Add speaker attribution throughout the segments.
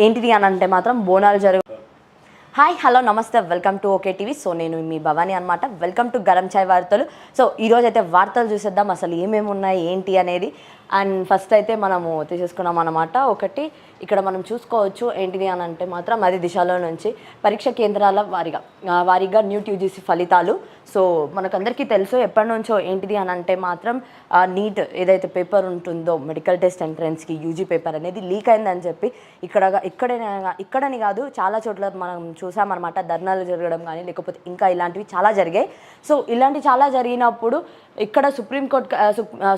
Speaker 1: ఏంటిది అని అంటే మాత్రం బోనాలు హాయ్ హలో నమస్తే welcome to okay TV. So నేను మీ భవానీ అనమాట. వెల్కమ్ టు గరం చాయ్ వార్తలు. సో ఈరోజు అయితే వార్తలు చూసేద్దాం అసలు ఏమేమి ఉన్నాయి ఏంటి అనేది. అండ్ ఫస్ట్ అయితే మనము తీసేసుకున్నాం అనమాట. ఒకటి ఇక్కడ మనం చూసుకోవచ్చు ఏంటిది అని అంటే మాత్రం అది దిశలో నుంచి పరీక్ష కేంద్రాల వారీగా న్యూ యూజీసీ ఫలితాలు. సో మనకందరికీ తెలుసు ఎప్పటి నుంచో ఏంటిది అని అంటే మాత్రం నీట్ ఏదైతే పేపర్ ఉంటుందో మెడికల్ టెస్ట్ ఎంట్రన్స్కి యూజీ పేపర్ అనేది లీక్ అయిందని చెప్పి ఇక్కడని కాదు చాలా చోట్ల మనం చూసామన్నమాట. ధర్నాలు జరగడం కానీ లేకపోతే ఇంకా ఇలాంటివి చాలా జరిగాయి. సో ఇలాంటివి చాలా జరిగినప్పుడు ఇక్కడ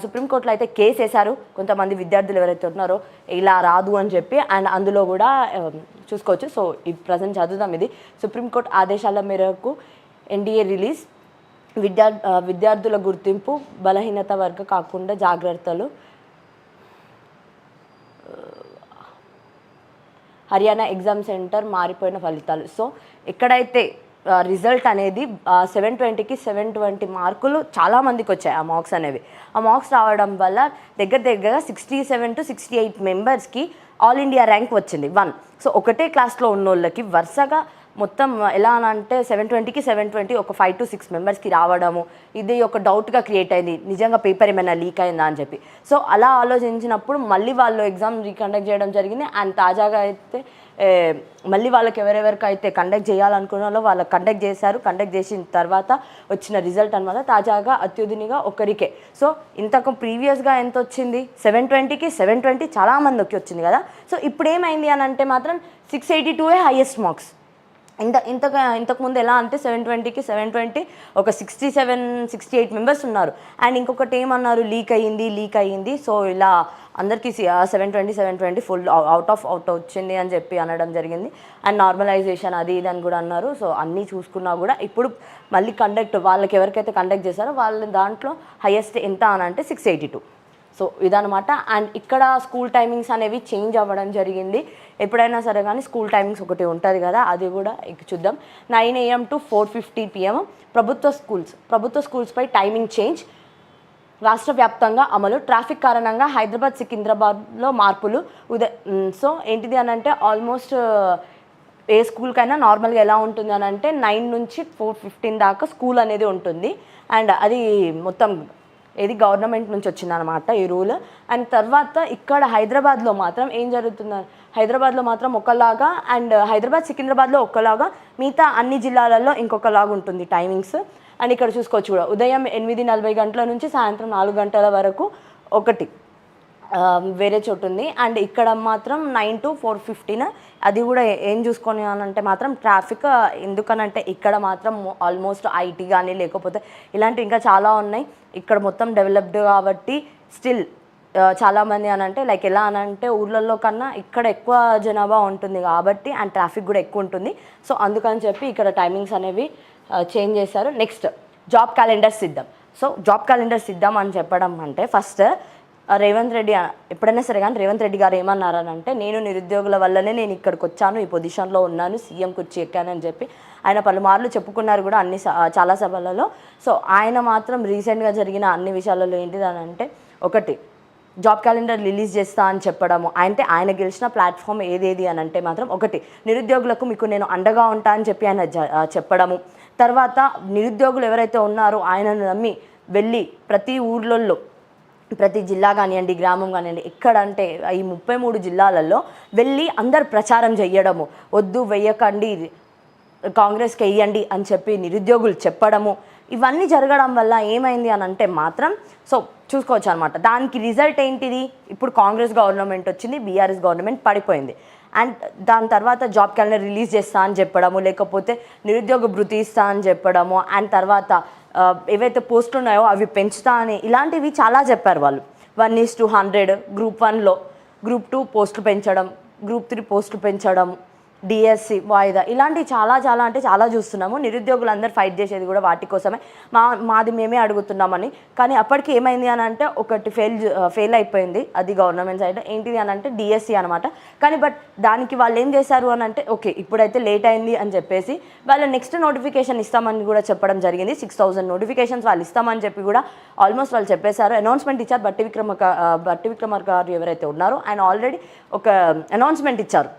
Speaker 1: సుప్రీంకోర్టులో అయితే కేసు వేశారు కొంతమంది విద్యార్థులు ఎవరైతే ఉన్నారో ఇలా రాదు అని చెప్పి. అండ్ అందులో కూడా చూసుకోవచ్చు. సో ఈ ప్రజెంట్ చదువుదాం. ఇది సుప్రీంకోర్టు ఆదేశాల మేరకు ఎన్డీఏ రిలీజ్ విద్యార్థుల గుర్తింపు బలహీనత వర్గ కాకుండా జాగ్రత్తలు. హర్యానా ఎగ్జామ్ సెంటర్ మారిపోయిన ఫలితాలు. సో ఎక్కడైతే రిజల్ట్ అనేది 720కి 720 మార్కులు చాలామందికి వచ్చాయి. ఆ మార్క్స్ అనేవి రావడం వల్ల దగ్గర 67 to 68 మెంబర్స్కి ఆల్ ఇండియా ర్యాంక్ వచ్చింది 1. సో ఒకటే క్లాస్లో ఉన్న వాళ్ళకి వరుసగా మొత్తం ఎలా అంటే 720కి 720 ఒక 5 to 6 మెంబర్స్కి రావడము ఇది ఒక డౌట్గా క్రియేట్ అయింది. నిజంగా పేపర్ ఏమైనా లీక్ అయిందా అని చెప్పి. సో అలా ఆలోచించినప్పుడు మళ్ళీ వాళ్ళు ఎగ్జామ్ రీకండక్ట్ చేయడం జరిగింది. అండ్ తాజాగా అయితే మళ్ళీ వాళ్ళకి ఎవరెవరికైతే కండక్ట్ చేయాలనుకున్నారో వాళ్ళకి కండక్ట్ చేశారు. కండక్ట్ చేసిన తర్వాత వచ్చిన రిజల్ట్ అనమాట తాజాగా అత్యుధినిగా ఒకరికే. సో ఇంతకు ప్రీవియస్గా ఎంత వచ్చింది 720కి 720 చాలామందికి వచ్చింది కదా. సో ఇప్పుడు ఏమైంది అని అంటే మాత్రం 682 హైయెస్ట్ మార్క్స్. ఇంతకుముందు ఎలా అంటే 720కి 720 ఒక 67-68 మెంబర్స్ ఉన్నారు. అండ్ ఇంకొకటి ఏమన్నారు లీక్ అయ్యింది. సో ఇలా అందరికీ 720 ఫుల్ అవుట్ వచ్చింది అని చెప్పి అనడం జరిగింది. అండ్ నార్మలైజేషన్ అది ఇది అని కూడా అన్నారు. సో అన్నీ చూసుకున్నా కూడా ఇప్పుడు మళ్ళీ వాళ్ళకి ఎవరికైతే కండక్ట్ చేశారో వాళ్ళ దాంట్లో హైయెస్ట్ ఎంత అని అంటే 682. సో ఇదనమాట. అండ్ ఇక్కడ స్కూల్ టైమింగ్స్ అనేవి చేంజ్ అవ్వడం జరిగింది. ఎప్పుడైనా సరే కానీ స్కూల్ టైమింగ్స్ ఒకటి ఉంటుంది కదా, అది కూడా చూద్దాం. 9 AM to 4:50 PM ప్రభుత్వ స్కూల్స్పై టైమింగ్ చేంజ్ రాష్ట్ర వ్యాప్తంగా అమలు. ట్రాఫిక్ కారణంగా హైదరాబాద్ సికింద్రాబాద్లో మార్పులు. సో ఏంటిది అని అంటే ఆల్మోస్ట్ ఏ స్కూల్కైనా నార్మల్గా ఎలా ఉంటుంది అని అంటే 9 నుంచి 4:15 దాకా స్కూల్ అనేది ఉంటుంది. అండ్ అది మొత్తం గవర్నమెంట్ నుంచి వచ్చిందనమాట ఈ రూల్. అండ్ తర్వాత ఇక్కడ హైదరాబాద్లో మాత్రం ఏం జరుగుతుంది, హైదరాబాద్లో మాత్రం ఒకలాగా అండ్ హైదరాబాద్ సికింద్రాబాద్లో ఒకలాగా, మిగతా అన్ని జిల్లాలలో ఇంకొకలాగా ఉంటుంది టైమింగ్స్. అండ్ ఇక్కడ చూసుకోవచ్చు కూడా ఉదయం 8:40 గంటల నుంచి సాయంత్రం 4 గంటల వరకు ఒకటి వేరే చోటు ఉంది. అండ్ ఇక్కడ మాత్రం 9 to 4:15. అది కూడా ఏం చూసుకొని అంటే మాత్రం ట్రాఫిక్. ఎందుకనంటే ఇక్కడ మాత్రం ఆల్మోస్ట్ ఐటీ కానీ లేకపోతే ఇలాంటివి ఇంకా చాలా ఉన్నాయి. ఇక్కడ మొత్తం డెవలప్డ్ కాబట్టి స్టిల్ చాలామంది అని అంటే లైక్ ఎలా అని అంటే ఊర్లలో కన్నా ఇక్కడ ఎక్కువ జనాభా ఉంటుంది కాబట్టి అండ్ ట్రాఫిక్ కూడా ఎక్కువ ఉంటుంది. సో అందుకని చెప్పి ఇక్కడ టైమింగ్స్ అనేవి చేంజ్ చేశారు. నెక్స్ట్ జాబ్ క్యాలెండర్ సిద్ధం. సో జాబ్ క్యాలెండర్ సిద్ధం అని చెప్పడం అంటే ఫస్ట్ రేవంత్ రెడ్డి ఎప్పుడైనా సరే కానీ రేవంత్ రెడ్డి గారు ఏమన్నారనంటే నేను నిరుద్యోగుల వల్లనే నేను ఇక్కడికి వచ్చాను, ఈ పొజిషన్లో ఉన్నాను, సీఎం కుర్చీ ఎక్కానని చెప్పి ఆయన పలుమార్లు చెప్పుకున్నారు కూడా చాలా సభలలో. సో ఆయన మాత్రం రీసెంట్గా జరిగిన అన్ని విషయాలలో ఏంటిదనంటే ఒకటి జాబ్ క్యాలెండర్ రిలీజ్ చేస్తా అని చెప్పడము. అంటే ఆయన గెలిచిన ప్లాట్ఫామ్ ఏదేది అని అంటే మాత్రం ఒకటి నిరుద్యోగులకు మీకు నేను అండగా ఉంటా అని చెప్పి ఆయన చెప్పడము. తర్వాత నిరుద్యోగులు ఎవరైతే ఉన్నారో ఆయనను నమ్మి వెళ్ళి ప్రతి ఊర్లలో ప్రతి జిల్లా కానివ్వండి గ్రామం కానివ్వండి ఎక్కడంటే ఈ 33 జిల్లాలలో వెళ్ళి అందరు ప్రచారం చేయడము, వద్దు వెయ్యకండి కాంగ్రెస్కి వెయ్యండి అని చెప్పి నిరుద్యోగులు చెప్పడము. ఇవన్నీ జరగడం వల్ల ఏమైంది అని అంటే మాత్రం సో చూసుకోవచ్చు అనమాట. దానికి రిజల్ట్ ఏంటిది, ఇప్పుడు కాంగ్రెస్ గవర్నమెంట్ వచ్చింది, బీఆర్ఎస్ గవర్నమెంట్ పడిపోయింది. అండ్ దాని తర్వాత జాబ్ క్యాలెండర్ రిలీజ్ చేస్తా అని చెప్పడము, లేకపోతే నిరుద్యోగ భృతి ఇస్తా అని చెప్పడము, అండ్ తర్వాత ఏవైతే పోస్టులు ఉన్నాయో అవి పెంచుతా అని ఇలాంటివి చాలా చెప్పారు వాళ్ళు. 1:100 గ్రూప్ 1లో, గ్రూప్ 2 పోస్టులు పెంచడం, గ్రూప్ 3 పోస్టులు పెంచడం, డిఎస్సి వాయిదా ఇలాంటివి చాలా అంటే చాలా చూస్తున్నాము. నిరుద్యోగులందరూ ఫైట్ చేసేది కూడా వాటి కోసమే. మాది మేమే అడుగుతున్నామని. కానీ అప్పటికి ఏమైంది అని అంటే ఒకటి ఫెయిల్ అయిపోయింది. అది గవర్నమెంట్ సైడ్ ఏంటిది అని అంటే డిఎస్సి అనమాట. కానీ బట్ దానికి వాళ్ళు ఏం చేశారు అని అంటే ఓకే ఇప్పుడైతే లేట్ అయింది అని చెప్పేసి వాళ్ళు నెక్స్ట్ నోటిఫికేషన్ ఇస్తామని కూడా చెప్పడం జరిగింది. 6,000 నోటిఫికేషన్స్ వాళ్ళు ఇస్తామని చెప్పి కూడా ఆల్మోస్ట్ వాళ్ళు చెప్పేశారు. అనౌన్స్మెంట్ ఇచ్చారు. బట్టి విక్రమార్క గారు ఎవరైతే ఉన్నారో ఆయన ఆల్రెడీ ఒక అనౌన్స్మెంట్ ఇచ్చారు.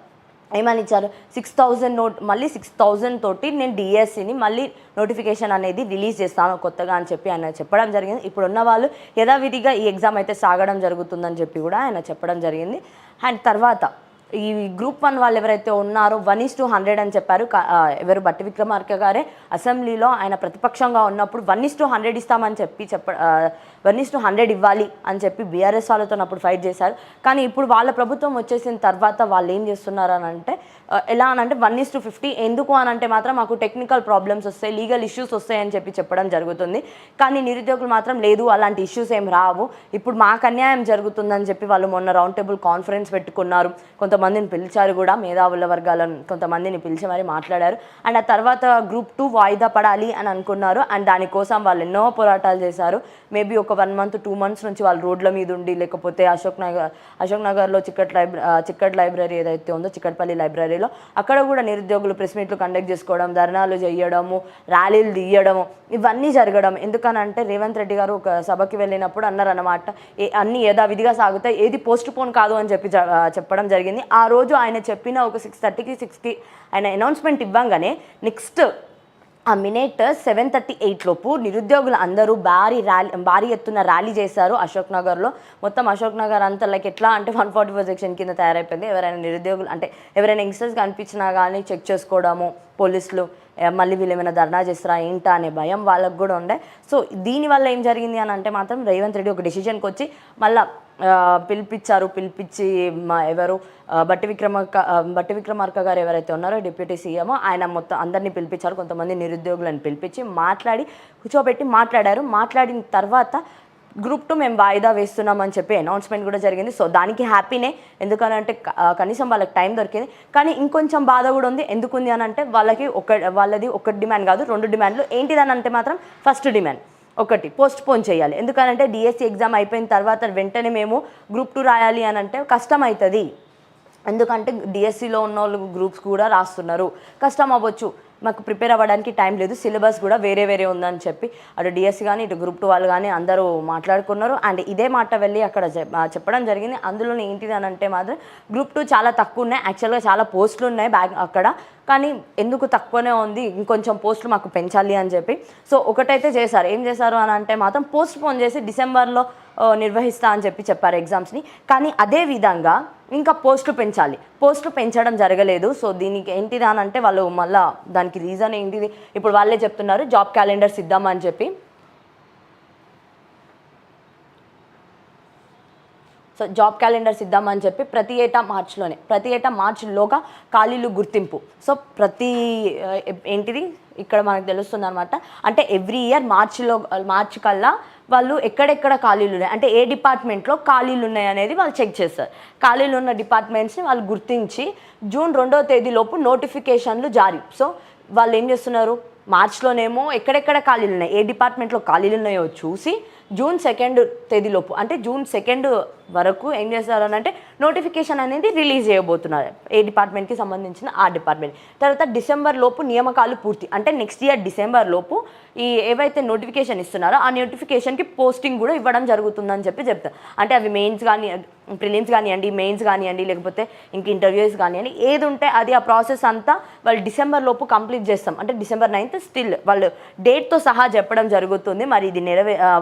Speaker 1: ఏమని ఇచ్చారు 6,000 మళ్ళీ 6,000 తోటి నేను డిఎస్సిని మళ్ళీ నోటిఫికేషన్ అనేది రిలీజ్ చేస్తాను కొత్తగా అని చెప్పి ఆయన చెప్పడం జరిగింది. ఇప్పుడు ఉన్న వాళ్ళు యథావిధిగా ఈ ఎగ్జామ్ అయితే సాగడం జరుగుతుందని చెప్పి కూడా ఆయన చెప్పడం జరిగింది. అండ్ తర్వాత ఈ గ్రూప్ 1 వాళ్ళు ఎవరైతే ఉన్నారో 1:100 అని చెప్పారు. ఎవరు బట్టి విక్రమార్క గారే అసెంబ్లీలో ఆయన ప్రతిపక్షంగా ఉన్నప్పుడు 1:100 ఇస్తామని చెప్పి 1:100 ఇవ్వాలి అని చెప్పి బీఆర్ఎస్ వాళ్ళతో అప్పుడు ఫైట్ చేశారు. కానీ ఇప్పుడు వాళ్ళ ప్రభుత్వం వచ్చేసిన తర్వాత వాళ్ళు ఏం చేస్తున్నారు అని అంటే ఎలా అనంటే 1:50 ఎందుకు అని అంటే మాత్రం మాకు టెక్నికల్ ప్రాబ్లమ్స్ వస్తాయి, లీగల్ ఇష్యూస్ వస్తాయని చెప్పి చెప్పడం జరుగుతుంది. కానీ నిరుద్యోగులు మాత్రం లేదు అలాంటి ఇష్యూస్ ఏం రావు, ఇప్పుడు మాకు అన్యాయం జరుగుతుందని చెప్పి వాళ్ళు మొన్న రౌండ్ టేబుల్ కాన్ఫరెన్స్ పెట్టుకున్నారు. కొంతమందిని పిలిచారు కూడా, మేధావుల వర్గాలను కొంతమందిని పిలిచి మరి మాట్లాడారు. అండ్ ఆ తర్వాత గ్రూప్ 2 వాయిదా పడాలి అని అనుకున్నారు. అండ్ దానికోసం వాళ్ళు ఎన్నో పోరాటాలు చేశారు. మేబీ ఒక 1 month 2 months నుంచి వాళ్ళు రోడ్ల మీద ఉండి, లేకపోతే అశోక్ నగర్లో చిక్కట్ లైబ్రరీ ఏదైతే ఉందో చిక్కట్పల్లి లైబ్రరీలో అక్కడ కూడా నిరుద్యోగులు ప్రెస్ మీట్లు కండక్ట్ చేసుకోవడం, ధర్నాలు చేయడము, ర్యాలీలు తీయడము ఇవన్నీ జరగడం. ఎందుకనంటే రేవంత్ రెడ్డి గారు ఒక సభకి వెళ్ళినప్పుడు అన్నారన్నమాట, అన్నీ యథావిధిగా సాగుతాయి, ఏది పోస్ట్ పోన్ కాదు అని చెప్పి చెప్పడం జరిగింది. ఆ రోజు ఆయన చెప్పిన ఒక 6:30కి 6కి ఆయన అనౌన్స్మెంట్ ఇవ్వంగానే నెక్స్ట్ ఆ మినిట్ 7:38 లోపు నిరుద్యోగులు అందరూ భారీ ఎత్తున ర్యాలీ చేశారు అశోక్ నగర్లో. మొత్తం అశోక్ నగర్ అంతా లైక్ ఎట్లా అంటే 144 సెక్షన్ కింద తయారైపోయింది. ఎవరైనా నిరుద్యోగులు అంటే ఎవరైనా యంగ్స్టర్స్ కనిపించినా కానీ చెక్ చేసుకోవడము, పోలీసులు మళ్ళీ వీళ్ళు ఏమైనా ధర్నా చేస్తారా ఏంటా అనే భయం వాళ్ళకు కూడా ఉండే. సో దీనివల్ల ఏం జరిగింది అని అంటే మాత్రం రేవంత్ రెడ్డి ఒక డెసిషన్కి వచ్చి మళ్ళీ పిలిపించి ఎవరు బట్టి విక్రమార్క గారు ఎవరైతే ఉన్నారో డిప్యూటీ సీఎం ఆయన మొత్తం అందరినీ పిలిపించారు. కొంతమంది నిరుద్యోగులను పిలిపించి కూర్చోబెట్టి మాట్లాడిన తర్వాత గ్రూప్ 2 మేము వాయిదా వేస్తున్నామని చెప్పి అనౌన్స్మెంట్ కూడా జరిగింది. సో దానికి హ్యాపీనే, ఎందుకనంటే కనీసం వాళ్ళకి టైం దొరికింది. కానీ ఇంకొంచెం బాధ కూడా ఉంది. ఎందుకుంది అని అంటే వాళ్ళది ఒక డిమాండ్ కాదు, 2 డిమాండ్లు. ఏంటిదని అంటే మాత్రం ఫస్ట్ డిమాండ్ ఒకటి పోస్ట్ పోన్ చేయాలి. ఎందుకనంటే డిఎస్సి ఎగ్జామ్ అయిపోయిన తర్వాత వెంటనే మేము గ్రూప్ 2 రాయాలి అని అంటే కష్టం అవుతుంది. ఎందుకంటే డిఎస్సిలో ఉన్న వాళ్ళు గ్రూప్స్ కూడా రాస్తున్నారు, కష్టం అవ్వచ్చు, మాకు ప్రిపేర్ అవ్వడానికి టైం లేదు, సిలబస్ కూడా వేరే ఉందని చెప్పి అటు డిఎస్సి కానీ ఇటు గ్రూప్ 2 వాళ్ళు కానీ అందరూ మాట్లాడుకున్నారు. అండ్ ఇదే మాట వెళ్ళి అక్కడ చెప్పడం జరిగింది. అందులో ఏంటిది అని అంటే మాత్రం గ్రూప్ 2 చాలా తక్కువ ఉన్నాయి, యాక్చువల్గా చాలా పోస్టులు ఉన్నాయి అక్కడ, కానీ ఎందుకు తక్కువనే ఉంది, ఇంకొంచెం పోస్టులు మాకు పెంచాలి అని చెప్పి. సో ఒకటైతే చేశారు, ఏం చేశారు అని అంటే మాత్రం పోస్ట్ పోన్ చేసి డిసెంబర్లో నిర్వహిస్తా అని చెప్పారు ఎగ్జామ్స్ని. కానీ అదే విధంగా ఇంకా పోస్టులు పెంచాలి, పోస్టులు పెంచడం జరగలేదు. సో దీనికి ఏంటిది అని అంటే వాళ్ళు మళ్ళీ దానికి రీజన్ ఏంటిది ఇప్పుడు వాళ్ళే చెప్తున్నారు, జాబ్ క్యాలెండర్స్ ఇద్దామని చెప్పి. సో జాబ్ క్యాలెండర్స్ ఇద్దామని చెప్పి ప్రతి ఏటా మార్చిలోగా ఖాళీలు గుర్తింపు. సో ఏంటిది ఇక్కడ మనకు తెలుస్తుంది అనమాట, అంటే ఎవ్రీ ఇయర్ మార్చి కల్లా వాళ్ళు ఎక్కడెక్కడ ఖాళీలు ఉన్నాయి అంటే ఏ డిపార్ట్మెంట్లో ఖాళీలు ఉన్నాయి అనేది వాళ్ళు చెక్ చేస్తారు. ఖాళీలు ఉన్న డిపార్ట్మెంట్స్ని వాళ్ళు గుర్తించి జూన్ 2వ తేదీలోపు నోటిఫికేషన్లు జారీ. సో వాళ్ళు ఏం చేస్తున్నారు, మార్చిలోనేమో ఎక్కడెక్కడ ఖాళీలు ఉన్నాయి, ఏ డిపార్ట్మెంట్లో ఖాళీలు ఉన్నాయో చూసి జూన్ 2వ తేదీలోపు అంటే జూన్ 2 వరకు ఏం చేస్తారు అని అంటే నోటిఫికేషన్ అనేది రిలీజ్ చేయబోతున్నారు ఏ డిపార్ట్మెంట్కి సంబంధించిన ఆ డిపార్ట్మెంట్. తర్వాత డిసెంబర్ లోపు నియామకాలు పూర్తి అంటే నెక్స్ట్ ఇయర్ డిసెంబర్ లోపు ఈ ఏవైతే నోటిఫికేషన్ ఇస్తున్నారో ఆ నోటిఫికేషన్కి పోస్టింగ్ కూడా ఇవ్వడం జరుగుతుందని చెప్తారు. అంటే అవి ప్రిలిమ్స్ కానివ్వండి, మెయిన్స్ కానివ్వండి, లేకపోతే ఇంక ఇంటర్వ్యూస్ కానివ్వండి, ఏది ఉంటే అది ఆ ప్రాసెస్ అంతా వాళ్ళు డిసెంబర్ లోపు కంప్లీట్ చేస్తాం అంటే December 9th స్టిల్ వాళ్ళు డేట్తో సహా చెప్పడం జరుగుతుంది. మరి ఇది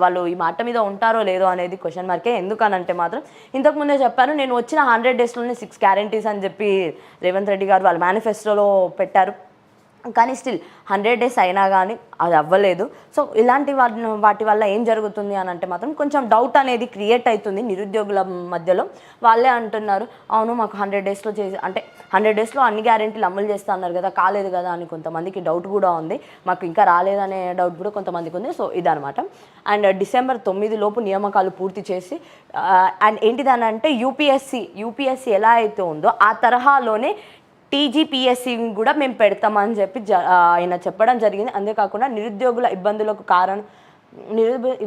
Speaker 1: వాళ్ళు ఈ మాట మీద ఉంటారో లేదో అనేది క్వశ్చన్ మార్కే. ఎందుకనంటే మాత్రం ఇంతకుముందే చెప్పారు, నేను వచ్చిన 100 daysలోనే 6 guarantees అని చెప్పి రేవంత్ రెడ్డి గారు వాళ్ళ మేనిఫెస్టోలో పెట్టారు. కానీ స్టిల్ 100 days అయినా కానీ అది అవ్వలేదు. సో ఇలాంటి వాటి వల్ల ఏం జరుగుతుంది అని అంటే మాత్రం కొంచెం డౌట్ అనేది క్రియేట్ అవుతుంది నిరుద్యోగుల మధ్యలో. వాళ్ళే అంటున్నారు, అవును మాకు 100 daysలో అంటే 100 daysలో అన్ని గ్యారెంటీలు అమలు చేస్తా అన్నారు కదా, కాలేదు కదా అని కొంతమందికి డౌట్ కూడా ఉంది, మాకు ఇంకా రాలేదనే డౌట్ కూడా కొంతమందికి ఉంది. సో ఇదనమాట. అండ్ December 9 లోపు నియామకాలు పూర్తి చేసి అండ్ ఏంటిదని అంటే యూపీఎస్సీ ఎలా అయితే ఉందో ఆ తరహాలోనే టీజీపీఎస్సీ కూడా మేము పెడతామని చెప్పి ఆయన చెప్పడం జరిగింది. అంతేకాకుండా నిరుద్యోగుల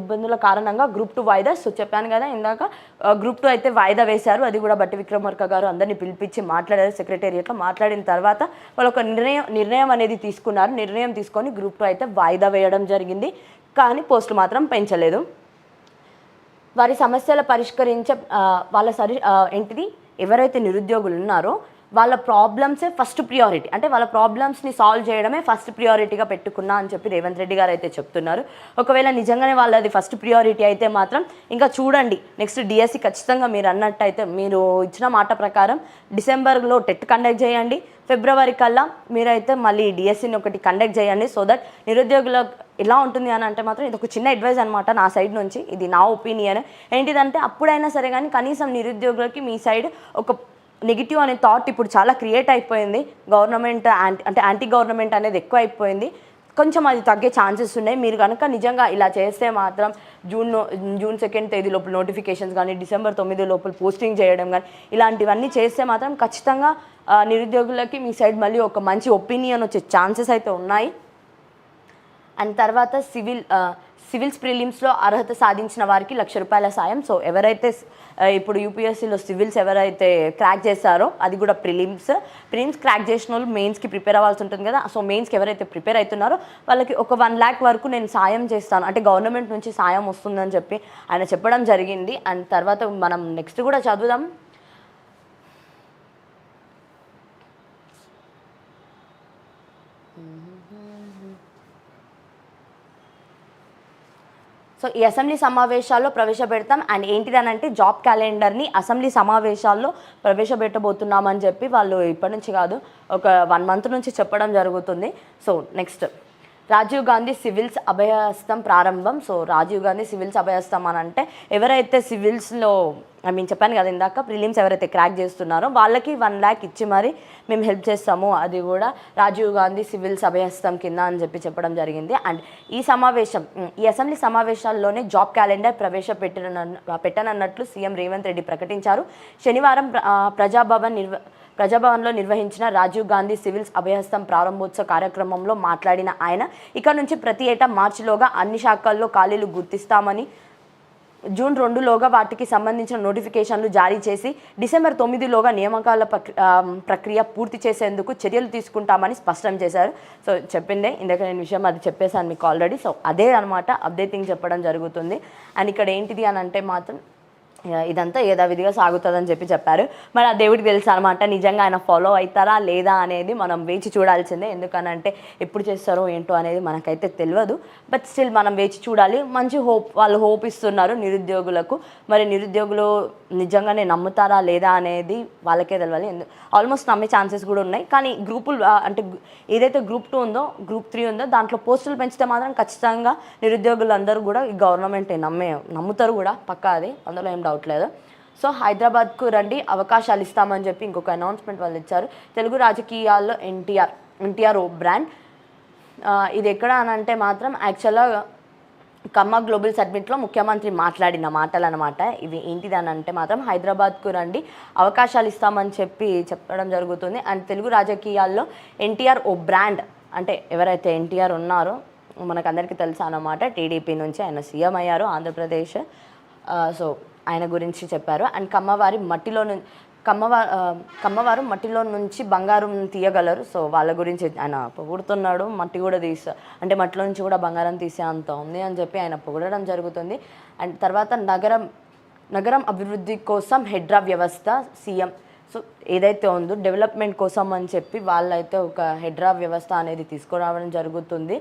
Speaker 1: ఇబ్బందుల కారణంగా గ్రూప్ 2 వాయిదా. సో చెప్పాను కదా ఇందాక, గ్రూప్ 2 అయితే వాయిదా వేశారు. అది కూడా బట్టి విక్రమార్క గారు అందరినీ పిలిపించి మాట్లాడారు సెక్రటేరియట్లో. మాట్లాడిన తర్వాత వాళ్ళు ఒక నిర్ణయం అనేది తీసుకున్నారు. నిర్ణయం తీసుకొని గ్రూప్ 2 అయితే వాయిదా వేయడం జరిగింది. కానీ పోస్టులు మాత్రం పెంచలేదు. వారి సమస్యలు పరిష్కరించే ఎవరైతే నిరుద్యోగులు ఉన్నారో వాళ్ళ ప్రాబ్లమ్సే ఫస్ట్ ప్రియారిటీ, అంటే వాళ్ళ ప్రాబ్లమ్స్ని సాల్వ్ చేయడమే ఫస్ట్ ప్రియారిటీగా పెట్టుకున్నా అని చెప్పి రేవంత్ రెడ్డి గారు అయితే చెప్తున్నారు. ఒకవేళ నిజంగానే వాళ్ళది ఫస్ట్ ప్రియారిటీ అయితే మాత్రం ఇంకా చూడండి, నెక్స్ట్ డిఎస్సి ఖచ్చితంగా మీరు అన్నట్టయితే మీరు ఇచ్చిన మాట ప్రకారం డిసెంబర్లో టెట్ కండక్ట్ చేయండి, ఫిబ్రవరి కల్లా మీరైతే మళ్ళీ డిఎస్సిని ఒకటి కండక్ట్ చేయండి. సో దట్ నిరుద్యోగులకు ఎలా ఉంటుంది అని అంటే మాత్రం ఇది ఒక చిన్న అడ్వైజ్ అనమాట నా సైడ్ నుంచి, ఇది నా ఒపీనియన్. ఏంటిదంటే అప్పుడైనా సరే కానీ కనీసం నిరుద్యోగులకి మీ సైడ్ ఒక నెగిటివ్ అనే థాట్ ఇప్పుడు చాలా క్రియేట్ అయిపోయింది. గవర్నమెంట్ అంటే యాంటీ గవర్నమెంట్ అనేది ఎక్కువ అయిపోయింది. కొంచెం అది తగ్గే ఛాన్సెస్ ఉన్నాయి. మీరు కనుక నిజంగా ఇలా చేస్తే మాత్రం జూన్ 2nd తేదీ లోపల నోటిఫికేషన్స్ కానీ, డిసెంబర్ 9 లోపల పోస్టింగ్ చేయడం కానీ ఇలాంటివన్నీ చేస్తే మాత్రం ఖచ్చితంగా నిరుద్యోగులకి మీ సైడ్ మళ్ళీ ఒక మంచి ఒపీనియన్ వచ్చే ఛాన్సెస్ అయితే ఉన్నాయి. అండ్ తర్వాత సివిల్స్ ప్రిలిమ్స్లో అర్హత సాధించిన వారికి ₹1,00,000 సాయం. సో ఎవరైతే ఇప్పుడు యూపీఎస్సీలో సివిల్స్ ఎవరైతే క్రాక్ చేస్తారో, అది కూడా ప్రిలిమ్స్ క్రాక్ చేసిన వాళ్ళు మెయిన్స్కి ప్రిపేర్ అవ్వాల్సి ఉంటుంది కదా. సో మెయిన్స్కి ఎవరైతే ప్రిపేర్ అవుతున్నారో వాళ్ళకి ఒక 1 lakh వరకు నేను సాయం చేస్తాను, అంటే గవర్నమెంట్ నుంచి సాయం వస్తుందని చెప్పి ఆయన చెప్పడం జరిగింది. అండ్ తర్వాత మనం నెక్స్ట్ కూడా చదువుదాం. సో ఈ అసెంబ్లీ సమావేశాల్లో ప్రవేశపెడతాం. అండ్ ఏంటిదనంటే జాబ్ క్యాలెండర్ని అసెంబ్లీ సమావేశాల్లో ప్రవేశపెట్టబోతున్నామని చెప్పి వాళ్ళు ఇప్పటి నుంచి కాదు, ఒక 1 month నుంచి చెప్పడం జరుగుతుంది. So next Rajiv Gandhi civils Abhayahastam ప్రారంభం. సో రాజీవ్ గాంధీ సివిల్స్ అభయహస్తం అని అంటే ఎవరైతే సివిల్స్లో చెప్పాను కదా ఇందాక, ప్రిలిమ్స్ ఎవరైతే క్రాక్ చేస్తున్నారో వాళ్ళకి 1 lakh ఇచ్చి మరి మేము హెల్ప్ చేస్తాము, అది కూడా రాజీవ్ గాంధీ సివిల్స్ అభయహస్తం కింద అని చెప్పి చెప్పడం జరిగింది. అండ్ ఈ అసెంబ్లీ సమావేశాల్లోనే జాబ్ క్యాలెండర్ పెట్టనన్నట్లు సీఎం రేవంత్ రెడ్డి ప్రకటించారు. శనివారం ప్రజాభవన్లో నిర్వహించిన రాజీవ్ గాంధీ సివిల్స్ అభయహస్తం ప్రారంభోత్సవ కార్యక్రమంలో మాట్లాడిన ఆయన ఇక నుంచి ప్రతి ఏటా మార్చిలోగా అన్ని శాఖల్లో ఖాళీలు గుర్తిస్తామని, జూన్ 2లోగా వాటికి సంబంధించిన నోటిఫికేషన్లు జారీ చేసి డిసెంబర్ 9లోగా నియామకాల ప్రక్రియ పూర్తి చేసేందుకు చర్యలు తీసుకుంటామని స్పష్టం చేశారు. సో చెప్పిందే ఇందాక నేను విషయం అది చెప్పేశాను మీకు ఆల్రెడీ. సో అదే అనమాట అప్డేటింగ్ చెప్పడం జరుగుతుంది. అండ్ ఇక్కడ ఏంటిది అని అంటే మాత్రం ఇదంతా యథావిధిగా సాగుతుందని చెప్పారు. మరి ఆ దేవుడికి తెలుసు అనమాట, నిజంగా ఆయన ఫాలో అవుతారా లేదా అనేది మనం వేచి చూడాల్సిందే. ఎందుకనంటే ఎప్పుడు చేస్తారో ఏంటో అనేది మనకైతే తెలియదు. బట్ స్టిల్ మనం వేచి చూడాలి. మంచి వాళ్ళు హోప్ ఇస్తున్నారు నిరుద్యోగులకు. మరి నిరుద్యోగులు నిజంగానే నమ్ముతారా లేదా అనేది వాళ్ళకే తెలియాలి. ఆల్మోస్ట్ నమ్మే ఛాన్సెస్ కూడా ఉన్నాయి. కానీ గ్రూపులు అంటే ఏదైతే Group 2 ఉందో, Group 3 ఉందో దాంట్లో పోస్టులు పెంచితే మాత్రం ఖచ్చితంగా నిరుద్యోగులందరూ కూడా ఈ గవర్నమెంటే నమ్ముతారు కూడా పక్కా, అది అందులో ఏం డౌట్ లేదు. సో హైదరాబాద్కు రండి, అవకాశాలు ఇస్తామని చెప్పి ఇంకొక అనౌన్స్మెంట్ వాళ్ళు ఇచ్చారు. తెలుగు రాజకీయాల్లో ఎన్టీఆర్ ఓ బ్రాండ్. ఇది ఎక్కడ అని అంటే మాత్రం యాక్చువల్గా కమ్మ గ్లోబల్ సబ్మిట్లో ముఖ్యమంత్రి మాట్లాడిన మాటలు అనమాట ఇవి. ఏంటిది అని అంటే మాత్రం హైదరాబాద్కు రండి, అవకాశాలు ఇస్తామని చెప్పడం జరుగుతుంది. అండ్ తెలుగు రాజకీయాల్లో ఎన్టీఆర్ ఓ బ్రాండ్, అంటే ఎవరైతే ఎన్టీఆర్ ఉన్నారో మనకందరికీ తెలుసు అన్నమాట. టీడీపీ నుంచి ఆయన సీఎం అయ్యారు ఆంధ్రప్రదేశ్. సో ఆయన గురించి చెప్పారు. అండ్ కమ్మవారు మట్టిలో నుంచి బంగారం తీయగలరు. సో వాళ్ళ గురించి ఆయన పొగుడుతున్నాడు. మట్టి కూడా అంటే మట్టిలో నుంచి కూడా బంగారం తీసే అంత ఉంది అని చెప్పి ఆయన పొగడడం జరుగుతుంది. అండ్ తర్వాత నగరం అభివృద్ధి కోసం హెడ్రా వ్యవస్థ సీఎం. సో ఏదైతే ఉందో డెవలప్మెంట్ కోసం అని చెప్పి వాళ్ళైతే ఒక హెడ్రా వ్యవస్థ అనేది తీసుకురావడం జరుగుతుంది.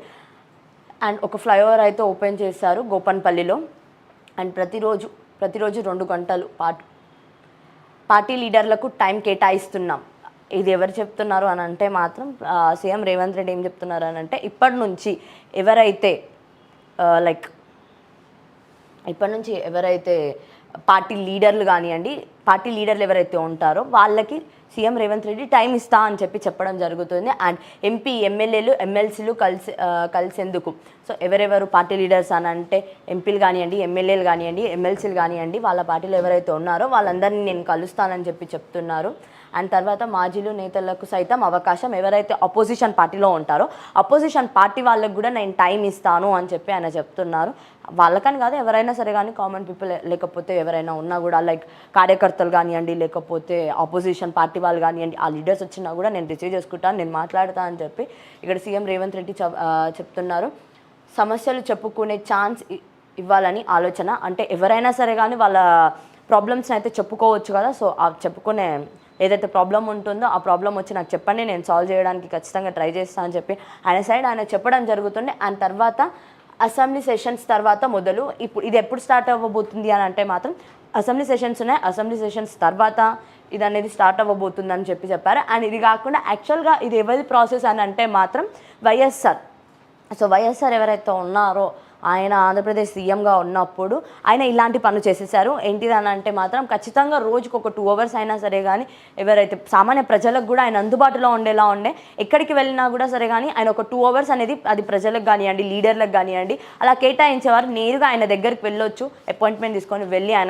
Speaker 1: అండ్ ఒక ఫ్లైఓవర్ అయితే ఓపెన్ చేశారు గోపన్పల్లిలో. అండ్ ప్రతిరోజు 2 గంటలు పార్టీ లీడర్లకు టైం కేటాయిస్తున్నాం. ఇది ఎవరు చెప్తున్నారు అని అంటే మాత్రం సీఎం రేవంత్ రెడ్డి ఏం చెప్తున్నారు అని అంటే ఇప్పటి నుంచి ఎవరైతే పార్టీ లీడర్లు ఎవరైతే ఉంటారో వాళ్ళకి సీఎం రేవంత్ రెడ్డి టైం ఇస్తా అని చెప్పడం జరుగుతుంది. అండ్ ఎంపీ ఎమ్మెల్యేలు ఎమ్మెల్సీలు కలిసేందుకు. సో ఎవరెవరు పార్టీ లీడర్స్ అని అంటే ఎంపీలు కానివ్వండి, ఎమ్మెల్యేలు కానివ్వండి, ఎమ్మెల్సీలు కానివ్వండి, వాళ్ళ పార్టీలో ఎవరైతే ఉన్నారో వాళ్ళందరినీ నేను కలుస్తానని చెప్తున్నారు. అండ్ తర్వాత మాజీలు నేతలకు సైతం అవకాశం, ఎవరైతే అపోజిషన్ పార్టీలో ఉంటారో అపోజిషన్ పార్టీ వాళ్ళకు కూడా నేను టైం ఇస్తాను అని ఆయన చెప్తున్నారు. వాళ్ళకని కాదు, ఎవరైనా సరే కానీ కామన్ పీపుల్ లేకపోతే ఎవరైనా ఉన్నా కూడా కార్యకర్తలు కానివ్వండి, లేకపోతే అపోజిషన్ పార్టీ వాళ్ళు కానివ్వండి, ఆ లీడర్స్ వచ్చినా కూడా నేను రిసీవ్ చేసుకుంటాను, నేను మాట్లాడతాను అని ఇక్కడ సీఎం రేవంత్ రెడ్డి చెప్తున్నారు. సమస్యలు చెప్పుకునే ఛాన్స్ ఇవ్వాలని ఆలోచన. అంటే ఎవరైనా సరే కానీ వాళ్ళ ప్రాబ్లమ్స్ని అయితే చెప్పుకోవచ్చు కదా. సో ఆ చెప్పుకునే ఏదైతే ప్రాబ్లం ఉంటుందో ఆ ప్రాబ్లం వచ్చి నాకు చెప్పండి, నేను సాల్వ్ చేయడానికి ఖచ్చితంగా ట్రై చేస్తాను అని చెప్పి ఆయన సైడ్ ఆయన చెప్పడం జరుగుతుండే. అండ్ తర్వాత అసెంబ్లీ సెషన్స్ తర్వాత మొదలు ఇప్పుడు ఇది ఎప్పుడు స్టార్ట్ అవ్వబోతుంది అని అంటే మాత్రం అసెంబ్లీ సెషన్స్ ఉన్నాయి, అసెంబ్లీ సెషన్స్ తర్వాత ఇది అనేది స్టార్ట్ అవ్వబోతుందని చెప్పారు. అండ్ ఇది కాకుండా యాక్చువల్గా ఇది ఎవరి ప్రాసెస్ అని అంటే మాత్రం వైఎస్ఆర్. సో వైఎస్ఆర్ ఎవరైతే ఉన్నారో ఆయన ఆంధ్రప్రదేశ్ సీఎంగా ఉన్నప్పుడు ఆయన ఇలాంటి పనులు చేసేసారు. ఏంటిదని అంటే మాత్రం ఖచ్చితంగా రోజుకు ఒక 2 hours అయినా సరే కానీ ఎవరైతే సామాన్య ప్రజలకు కూడా ఆయన అందుబాటులో ఉండేలా ఉండే, ఎక్కడికి వెళ్ళినా కూడా సరే కానీ ఆయన ఒక 2 hours అనేది అది ప్రజలకు కానివ్వండి, లీడర్లకు కానివ్వండి అలా కేటాయించేవారు. నేరుగా ఆయన దగ్గరికి వెళ్ళొచ్చు, అపాయింట్మెంట్ తీసుకొని వెళ్ళి ఆయన